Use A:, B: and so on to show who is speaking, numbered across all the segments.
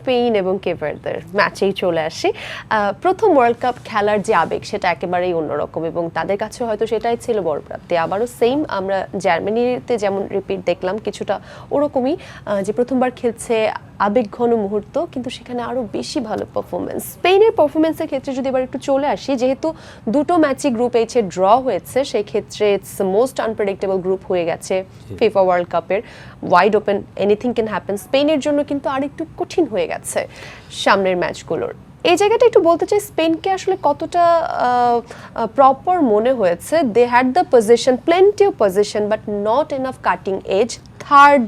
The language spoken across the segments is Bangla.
A: স্পেন এবং কেপ ভার্দের ম্যাচেই চলে আসি। প্রথম ওয়ার্ল্ড কাপ খেলার যে আবেগ সেটা একেবারেই অন্যরকম এবং তাদের কাছে হয়তো সেটাই ছিল বড় প্রাপ্তি। আবারও সেম আমরা জার্মানিতে যেমন রিপিট দেখলাম কিছুটা ওরকমই, যে প্রথমবার খেলছে, আবেগঘন মুহূর্ত, কিন্তু সেখানে আরো বেশি ভালো পারফরমেন্স। স্পেনের পারফরমেন্সের ক্ষেত্রে যদি এবার একটু চলে আসি, যেহেতু দুটো ম্যাচই গ্রুপ এইচে ড্র হয়েছে, সেই ক্ষেত্রে ইটস মোস্ট আনপ্রেডিক্টেবল গ্রুপ হয়ে গেছে ফিফা ওয়ার্ল্ড কাপের, wide open, anything can happen. স্পেনের জন্য কিন্তু আরেকটু কঠিন হয়ে গেছে সামনের ম্যাচগুলোর। এই জায়গাটা একটু বলতে চাই, স্পেনকে আসলে কতটা প্রপার মনে হয়েছে। They had the position, plenty of position, but not enough cutting edge. Third,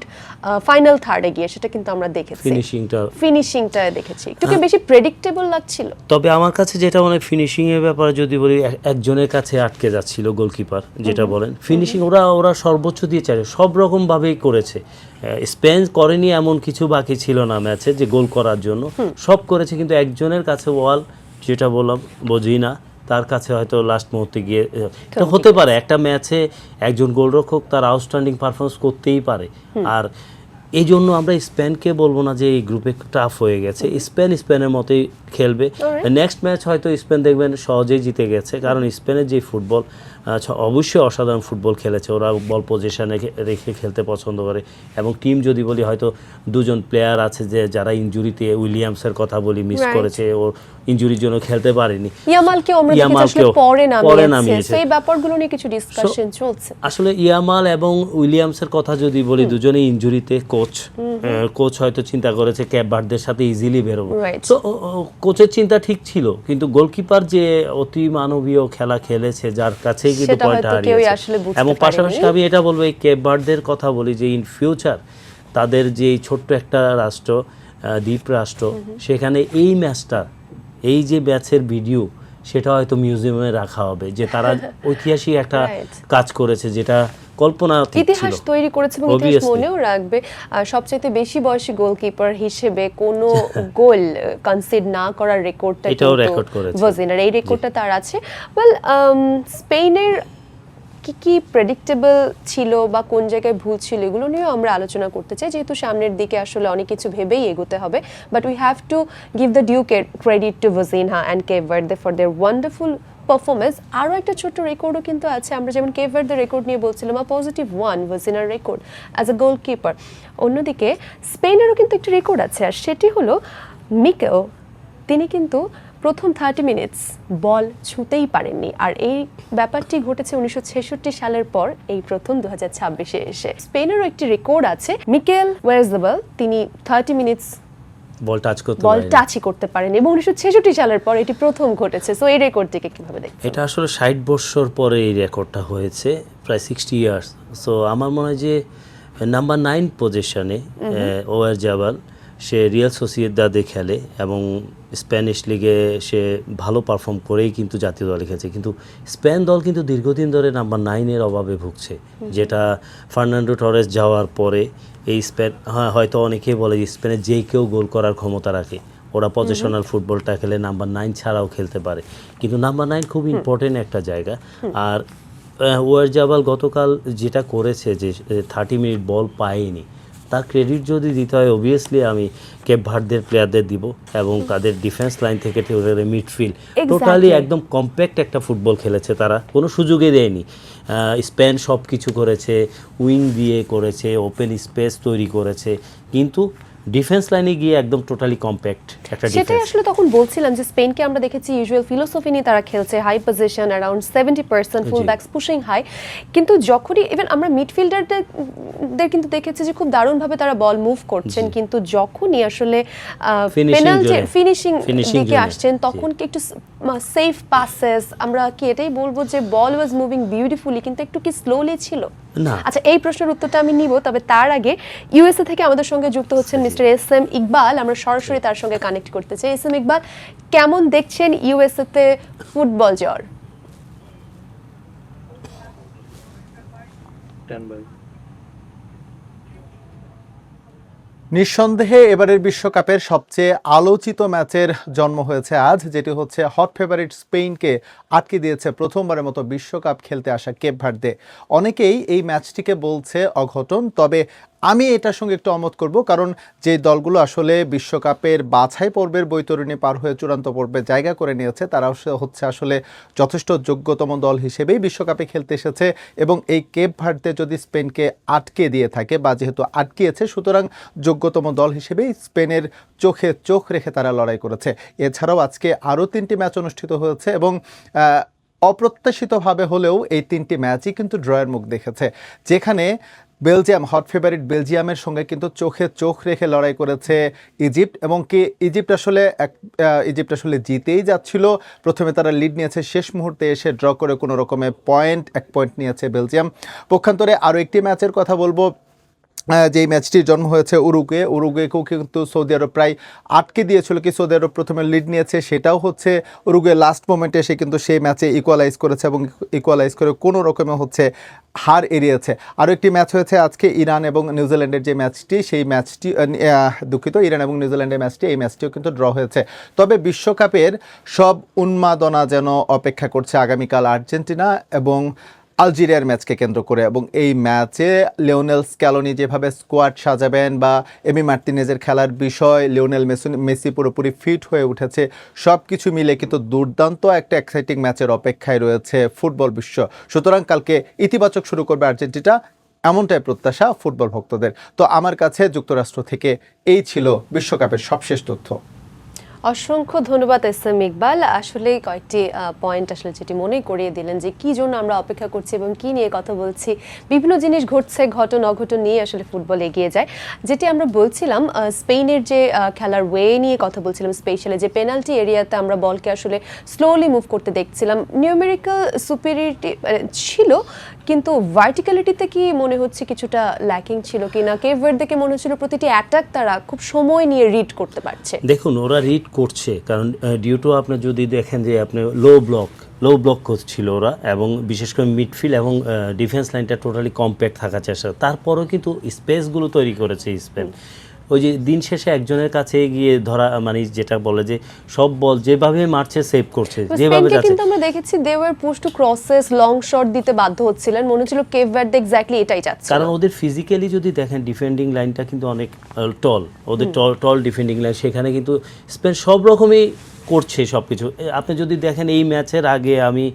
A: final থার্ডে গিয়ে সেটা কিন্তু আমরা দেখেছি, ফিনিশিংটা দেখেছি একটু কি বেশি প্রেডিক্টেবল লাগছিল।
B: তবে আমার কাছে যেটা মনে হয় ফিনিশিং এর ব্যাপারে যদি বলি, একজনের কাছে আটকে যাচ্ছিল গোলকিপার, যেটা বলেন ফিনিশিং ওরা সর্বোচ্চ দিয়ে চায়, সব রকম ভাবেই করেছে। স্পেন করেনি এমন কিছু বাকি ছিল না ম্যাচে যে গোল করার জন্য, সব করেছে, কিন্তু একজনের কাছে ওয়াল, যেটা বললাম বুঝি না, তার কাছে হয়তো লাস্ট মুহূর্তে গিয়ে হতে পারে। একটা ম্যাচে একজন গোলরক্ষক তার আউটস্ট্যান্ডিং পারফরমেন্স করতেই পারে। আর এই জন্য আমরা স্পেনকে বলবো না যে এই গ্রুপে টাফ হয়ে গেছে। স্পেনের মতোই খেলবে। নেক্সট ম্যাচ হয়তো স্পেন দেখবেন সহজেই জিতে গেছে, কারণ স্পেনের যে ফুটবল অবশ্যই অসাধারণ ফুটবল খেলেছে। ওরা বল পজিশনে রেখে খেলতে পছন্দ করে, এবং টিম যদি বলি হয়তো দুজন প্লেয়ার আছে যে যারা ইনজুরিতে, উইলিয়ামসের কথা বলি, মিস করেছে, ও ইনজুরির জন্য খেলতে পারেনি।
A: ইয়ামালকেও পরে নামিয়েছে। এই ব্যাপারগুলো নিয়ে কিছু ডিসকাশন চলছে।
B: আসলে ইয়ামাল এবং উইলিয়ামসের কথা যদি বলি, দুজনেই ইনজুরিতে। কোচ হয়তো চিন্তা করেছে ক্যাপ ভার্দের সাথে ইজিলি বেরোবো, তো কোচের চিন্তা ঠিক ছিল, কিন্তু গোলকিপার যে অতি মানবীয় খেলা খেলেছে, যার কাছে কিন্তু পয়েন্ট হারিয়েছে। এবং পাশাপাশি আমি এটা বলবো, এই কেপ ভার্দের কথা বলি যে ইন ফিউচার তাদের যে ছোট্ট একটা রাষ্ট্র, দ্বীপ রাষ্ট্র, সেখানে এই ম্যাচটা, এই যে ম্যাচের ভিডিও, সেটা হয়তো মিউজিয়ামে রাখা হবে, যে তারা ঐতিহাসিক একটা কাজ করেছে, যেটা কল্পনা
A: ইতিহাস তৈরি করেছে এবং ইতিহাস মনেও রাখবে। সবচেয়ে বেশি বয়সী গোলকিপার হিসেবে কোনো গোল কনসিড না করার রেকর্ডটা
B: এটাও রেকর্ড করেছে
A: ভাজিনার, এই রেকর্ডটা তার আছে। ওয়েল, স্পেনের কি প্রেডিক্টেবল ছিল বা কোন জায়গায় ভুল ছিল, এগুলো নিয়েও আমরা আলোচনা করতে চাই, যেহেতু সামনের দিকে আসলে অনেক কিছু ভেবেই এগোতে হবে। But we have to give the due credit to Vozinha and Cape Verde for their wonderful performance. আরও একটা ছোট্ট রেকর্ডও কিন্তু আছে, আমরা যেমন কেপ ভার্দের রেকর্ড নিয়ে বলছিলাম, +1 ভাজিনার রেকর্ড অ্যাজ এ গোলকিপার। অন্যদিকে স্পেনেরও কিন্তু একটা রেকর্ড আছে, আর সেটি হলো মিকেল। তিনি কিন্তু প্রথম 30 মিনিটস বল ছুঁতেই পারেননি, আর এই ব্যাপারটি ঘটেছে 1966 সালের পর, এই প্রথম 2026-এ এসে। স্পেনেরও একটি রেকর্ড আছে, মিকেল ওয়েজদেবাল, তিনি 30 মিনিটস
B: বল
A: টাচই করতে পারেন, এবং 1966 সালের পর এটি প্রথম ঘটেছে। সো এই রেকর্ডটিকে কিভাবে দেখছেন?
B: এটা আসলে 60 বছর পরে এই রেকর্ডটা হয়েছে, প্রায় 60 ইয়ার্স। সো আমার মনে হয় যে নাম্বার 9 পজিশনে ওয়ারজাবাল, সে রিয়াল সোসিয়েদাদে খেলে এবং স্প্যানিশ লিগে সে ভালো পারফর্ম করেই কিন্তু জাতীয় দলে খেলেছে। কিন্তু স্পেন দল কিন্তু দীর্ঘদিন ধরে নাম্বার 9-এর অভাবে ভুগছে, যেটা ফার্নান্ডো টরেস যাওয়ার পরে এই স্পেন, হয়তো অনেকেই বলে যে স্পেনে যে কেউ গোল করার ক্ষমতা রাখে, ওরা পজিশনাল ফুটবলটা খেলে, নাম্বার 9 ছাড়াও খেলতে পারে, কিন্তু নাম্বার 9 খুব ইম্পর্টেন্ট একটা জায়গা। আর ওয়ারজাবাল গতকাল যেটা করেছে, যে 30 মিনিট বল পায়নি, তার ক্রেডিট যদি দিতে হয় অবভিয়াসলি আমি কেপ ভার্দের প্লেয়ারদের দিব, এবং তাদের ডিফেন্স লাইন থেকে মিডফিল্ড টোটালি একদম কম্প্যাক্ট একটা ফুটবল খেলেছে, তারা কোনো সুযোগই দেয়নি। স্পেন সব কিছু করেছে, উইং দিয়ে করেছে, ওপেন স্পেস তৈরি করেছে, কিন্তু ডিফেন্স লাইনে গিয়ে একদম টোটালি কম্প্যাক্ট একটা ডিফেন্স।
A: সেটাই আসলে তখন বলছিলাম যে স্পেনকে আমরা দেখেছি ইউজুয়াল ফিলোসফি নিয়ে তারা খেলছে, হাই পজিশন, অ্যারাউন্ড 70% ফুল ব্যাকস পুশিং হাই, কিন্তু যখনই ইভেন আমরা মিডফিল্ডারদের কিন্তু দেখেছি যে খুব দারুণভাবে তারা বল মুভ করছেন, কিন্তু যখনই আসলে পেনাল্টি ফিনিশিং দিকে আসছেন, তখন কি একটু সেফ পাসেস, আমরা কি এটাই বলবো যে বল ওয়াজ মুভিং বিউটিফুলি, কিন্তু একটু কি স্লোলি ছিল? আচ্ছা, এই প্রশ্নের উত্তরটা আমি নিব, তবে তার আগে ইউএসএ থেকে আমাদের সঙ্গে যুক্ত হচ্ছেন মিস্টার এস.এম. ইকবাল। আমরা সরাসরি তার সঙ্গে কানেক্ট করতে চাই। এস.এম. ইকবাল, কেমন দেখছেন ইউএসএ তে ফুটবল জ্বর?
C: নিঃসন্দেহে এবারের বিশ্বকাপের সবচেয়ে আলোচিত ম্যাচের জন্ম হয়েছে আজ, যেটি হচ্ছে হট ফেভারিট স্পেনকে আটকে দিয়েছে প্রথমবারের মতো বিশ্বকাপ খেলতে আসা কেপ ভার্দে। অনেকেই এই ম্যাচটিকে বলছে অঘটন, তবে আমি এটার সঙ্গে একটু অমত করব, কারণ যে দলগুলো আসলে বিশ্বকাপের বাছাই পর্বের বৈতরণী পার হয়ে চূড়ান্ত পর্বে জায়গা করে নিয়েছে তারা হচ্ছে আসলে যথেষ্ট যোগ্যতম দল হিসেবেই বিশ্বকাপে খেলতে এসেছে, এবং এই কেপ ভার্দে যদি স্পেনকে আটকে দিয়ে থাকে বা যেহেতু আটকিয়েছে, সুতরাং যোগ্যতম দল হিসেবেই স্পেনের চোখে চোখ রেখে তারা লড়াই করেছে। এছাড়াও আজকে আরও 3টি ম্যাচ অনুষ্ঠিত হয়েছে এবং অপ্রত্যাশিতভাবে হলেও এই 3টি ম্যাচই কিন্তু ড্রয়ের মুখ দেখেছে, যেখানে বেলজিয়াম, হট ফেভারিট বেলজিয়ামের সঙ্গে কিন্তু চোখে চোখ রেখে লড়াই করেছে ইজিপ্ট, এবং ইজিপ্ট আসলে জিতেই যাচ্ছিল। প্রথমে তারা লিড নিয়েছে, শেষ মুহূর্তে এসে ড্র করে কোনো রকমে এক পয়েন্ট নিয়েছে বেলজিয়াম। পক্ষান্তরে আরও একটি ম্যাচের কথা বলবো, যেই ম্যাচটির জন্ম হয়েছে উরুগুয়েকেও কিন্তু সৌদি আরব প্রায় আটকে দিয়েছিল, কি সৌদি আরব প্রথমে লিড নিয়েছে, সেটাও হচ্ছে উরুগুয়ে লাস্ট মোমেন্টে এসে কিন্তু সেই ম্যাচে ইকুয়ালাইজ করেছে এবং ইকুয়ালাইজ করে কোনো রকমে হচ্ছে হার এড়িয়েছে। আরও একটি ম্যাচ হয়েছে আজকে ইরান এবং নিউজিল্যান্ডের যে ম্যাচটি, সেই ম্যাচটি ইরান এবং নিউজিল্যান্ডের ম্যাচটি, এই ম্যাচটিও কিন্তু ড্র হয়েছে। তবে বিশ্বকাপের সব উন্মাদনা যেন অপেক্ষা করছে আগামীকাল আর্জেন্টিনা এবং আলজেরিয়ার ম্যাচকে কেন্দ্র করে, এবং এই ম্যাচে লিওনেল স্ক্যালোনি যেভাবে স্কোয়াড সাজাবেন বা এমি মার্টিনেজের খেলার বিষয়, লিওনেল মেসি পুরোপুরি ফিট হয়ে উঠেছে, সব কিছু মিলে কিন্তু দুর্দান্ত একটা এক্সাইটিং ম্যাচের অপেক্ষায় রয়েছে ফুটবল বিশ্ব। সুতরাং কালকে ইতিবাচক শুরু করবে আর্জেন্টিনা, এমনটাই প্রত্যাশা ফুটবল ভক্তদের। তো আমার কাছে যুক্তরাষ্ট্র থেকে এই ছিল বিশ্বকাপের সবশেষ তথ্য।
A: অসংখ্য ধন্যবাদ এস.এম. ইকবাল। আসলে কয়েকটি পয়েন্ট আসলে যেটি মনে করিয়ে দিলেন যে কি জন্য আমরা অপেক্ষা করছি এবং কি নিয়ে কথা বলছি, বিভিন্ন জিনিস ঘটছে, ঘটন অঘটন নিয়ে আসলে ফুটবল এগিয়ে যায়। যেটি আমরা বলছিলাম স্পেনের যে খেলার ওয়ে নিয়ে কথা বলছিলাম, স্পেশালি যে পেনাল্টি এরিয়াতে আমরা বলকে আসলে স্লোলি মুভ করতে দেখছিলাম, নিউমেরিক্যাল সুপিরিয়রিটি ছিল, কিন্তু ভার্টিক্যালিটিতে কি মনে হচ্ছে কিছুটা ল্যাকিং ছিল কিনা? কেপ ভার্দেকে মনে হচ্ছিল প্রতিটি অ্যাটাক তারা খুব সময় নিয়ে রিড করতে পারছে।
B: দেখুন, ওরা রিড করছে, কারণ ডিউ টু আপনি যদি দেখেন যে আপনি লো ব্লক করছিল ওরা, এবং বিশেষ করে মিডফিল্ড এবং ডিফেন্স লাইনটা টোটালি কম্প্যাক্ট থাকার চেষ্টা, তারপরেও কিন্তু স্পেসগুলো তৈরি করেছে স্পেন। ওই যে দিন শেষে একজনের কাছে গিয়ে ধরা, মানে যেটা বলে যে সব বল যেভাবে মারছে সেভ করছে, যেভাবে যাচ্ছে।
A: কিন্তু আমরা দেখেছি they were push to crosses, long shot দিতে বাধ্য হচ্ছিলেন, মনে হচ্ছিল কেপ ভার্দে এক্স্যাক্টলি এটাই চাচ্ছে।
B: কারণ ওদের ফিজিক্যালি যদি দেখেন ডিফেন্ডিং লাইনটা কিন্তু অনেক টল, ওদের টল ডিফেন্ডিং লাইন, সেখানে কিন্তু স্পেন সব রকমই করছে সব কিছু। আপনি যদি দেখেন এই ম্যাচের আগে আমি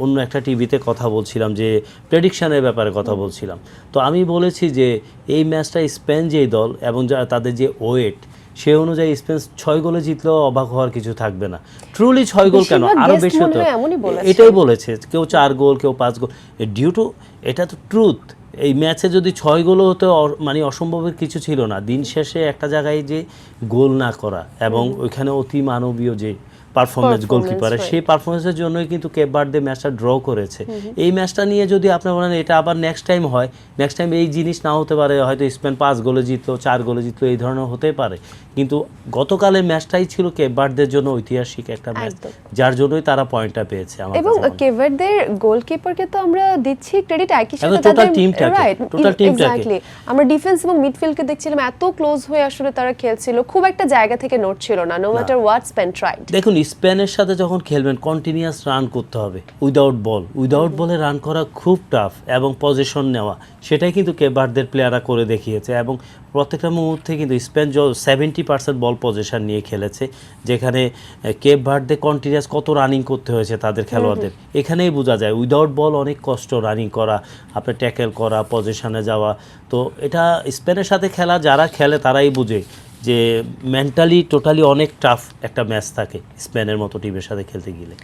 B: অন্য একটা টিভিতে কথা বলছিলাম, যে প্রেডিকশানের ব্যাপারে কথা বলছিলাম, তো আমি বলেছি যে এই ম্যাচটা স্পেন যেই দল এবং তাদের যে ওয়েট, সে অনুযায়ী স্পেন 6 গোলে জিতলেও অবাক হওয়ার কিছু থাকবে না। ট্রুলি 6 গোল কেন, আরও বেশি হতো, এটাই বলেছে, কেউ 4 গোল, কেউ 5 গোল, ডিউ টু এটা তো ট্রুথ। এই ম্যাচে যদি 6 গোলও হতো মানে অসম্ভবের কিছু ছিল না। দিন শেষে একটা জায়গায় যে গোল না করা এবং ওইখানে অতি মানবীয় যে পারফরমেন্স গোলকিপারের, সেই পারফরমেন্সের জন্যই কিন্তু কেপ ভার্দে ম্যাচটা ড্র করেছে। এই ম্যাচটা নিয়ে যদি আপনি বলেন এটা আবার নেক্সট টাইম হয়, নেক্সট টাইম এই জিনিস না হতে পারে, হয়তো স্পেন 5 গোলে জিতলো, 4 গোলে জিতলো, এই ধরনের হতে পারে, কিন্তু গতকালের ম্যাচটাই ছিল কেপ ভার্দের জন্য ঐতিহাসিক একটা ম্যাচ, যার জন্যই তারা পয়েন্টটা পেয়েছে।
A: এবং কেপ ভার্দের গোলকিপারকে তো আমরা দিচ্ছি ক্রেডিট, একই সাথে
B: টোটাল টিমটাকে
A: আমরা ডিফেন্স এবং মিডফিল্ডকে দেখছিলাম এত ক্লোজ হয়ে আসলে তারা খেলছিল, খুব একটা জায়গা থেকে নড়ছিল না, no matter what Spain tried.
B: দেখুন, স্পেনের সাথে যখন খেলবেন কন্টিনিউয়াস রান করতে হবে, উইদাউট বলে রান করা খুব টাফ, এবং পজিশন নেওয়া, সেটাই কিন্তু কেপ ভার্দের প্লেয়াররা করে দেখিয়েছে। এবং প্রত্যেকটা মুহূর্তে কিন্তু স্পেন 70% বল পজিশন নিয়ে খেলেছে, যেখানে কেপ ভার্দে কন্টিনিউয়াস কত রানিং করতে হয়েছে তাদের খেলোয়াড়দের, এখানেই বোঝা যায় উইদাউট বল অনেক কষ্ট রানিং করা, আপনার ট্যাকেল করা, পজিশনে যাওয়া। তো এটা স্পেনের সাথে খেলা যারা খেলে তারাই বুঝে যে মেন্টালি টোটালি অনেক টাফ একটা ম্যাচ থাকে স্পেনের মতো টিমের সাথে খেলতে গেলে।